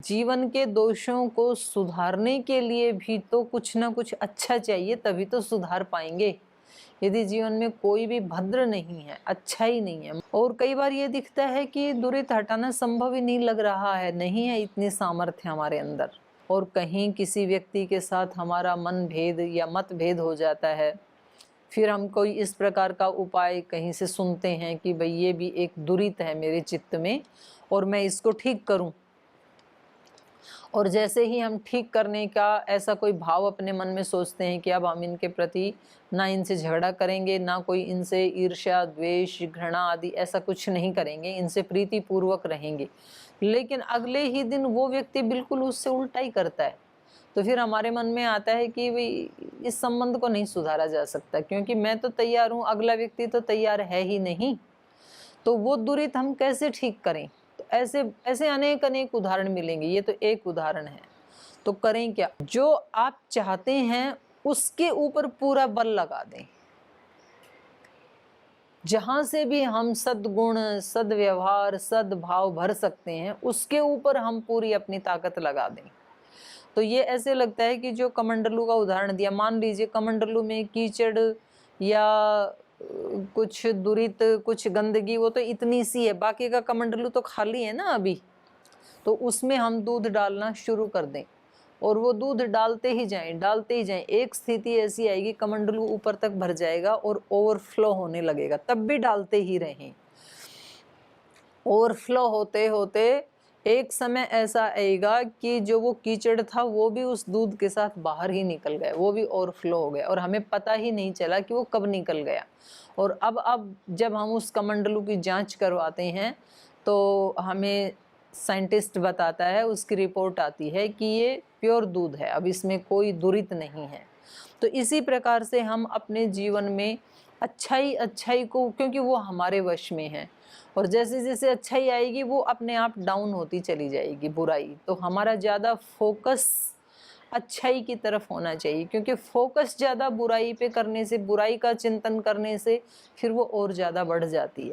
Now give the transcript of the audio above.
जीवन के दोषों को सुधारने के लिए भी तो कुछ ना कुछ अच्छा चाहिए, तभी तो सुधार पाएंगे। यदि जीवन में कोई भी भद्र नहीं है, अच्छा ही नहीं है, और कई बार ये दिखता है कि दुरित हटाना संभव ही नहीं लग रहा है, नहीं है इतनी सामर्थ्य हमारे अंदर, और कहीं किसी व्यक्ति के साथ हमारा मन भेद या मतभेद हो जाता है, फिर हम कोई इस प्रकार का उपाय कहीं से सुनते हैं कि भाई ये भी एक दुरित है मेरे चित्त में और मैं इसको ठीक करूं, और जैसे ही हम ठीक करने का ऐसा कोई भाव अपने मन में सोचते हैं कि अब हम इनके प्रति ना इनसे झगड़ा करेंगे, ना कोई इनसे ईर्ष्या, द्वेष, घृणा आदि ऐसा कुछ नहीं करेंगे, इनसे प्रीति पूर्वक रहेंगे, लेकिन अगले ही दिन वो व्यक्ति बिल्कुल उससे उल्टा ही करता है, तो फिर हमारे मन में आता है कि भाई इस संबंध को नहीं सुधारा जा सकता, क्योंकि मैं तो तैयार हूँ, अगला व्यक्ति तो तैयार है ही नहीं, तो वो दुरित हम कैसे ठीक करें। तो ऐसे ऐसे अनेक अनेक उदाहरण मिलेंगे, ये तो एक उदाहरण है। तो करें क्या, जो आप चाहते हैं उसके ऊपर पूरा बल लगा दें। जहां से भी हम सद्गुण, सद्व्यवहार, सद्भाव भर सकते हैं, उसके ऊपर हम पूरी अपनी ताकत लगा दें। तो ये ऐसे लगता है कि जो कमंडलू का उदाहरण दिया, मान लीजिए कमंडलू में कीचड़ या कुछ दुरित, कुछ गंदगी, वो तो इतनी सी है, बाकी का कमंडलू तो खाली है ना अभी, तो उसमें हम दूध डालना शुरू कर दें, और वो दूध डालते ही जाएं, डालते ही जाएं, एक स्थिति ऐसी आएगी कमंडलू ऊपर तक भर जाएगा और ओवरफ्लो होने लगेगा, तब भी डालते ही रहें। ओवरफ्लो होते होते एक समय ऐसा आएगा कि जो वो कीचड़ था वो भी उस दूध के साथ बाहर ही निकल गया, वो भी ओवरफ्लो हो गया और हमें पता ही नहीं चला कि वो कब निकल गया। और अब जब हम उस कमंडलू की जांच करवाते हैं तो हमें साइंटिस्ट बताता है, उसकी रिपोर्ट आती है कि ये प्योर दूध है, अब इसमें कोई दुरित नहीं है। तो इसी प्रकार से हम अपने जीवन में अच्छाई को, क्योंकि वो हमारे वश में है, और जैसे जैसे अच्छाई आएगी वो अपने आप डाउन होती चली जाएगी बुराई, तो हमारा ज़्यादा फोकस अच्छाई की तरफ होना चाहिए, क्योंकि फोकस ज़्यादा बुराई पे करने से, बुराई का चिंतन करने से फिर वो और ज़्यादा बढ़ जाती है।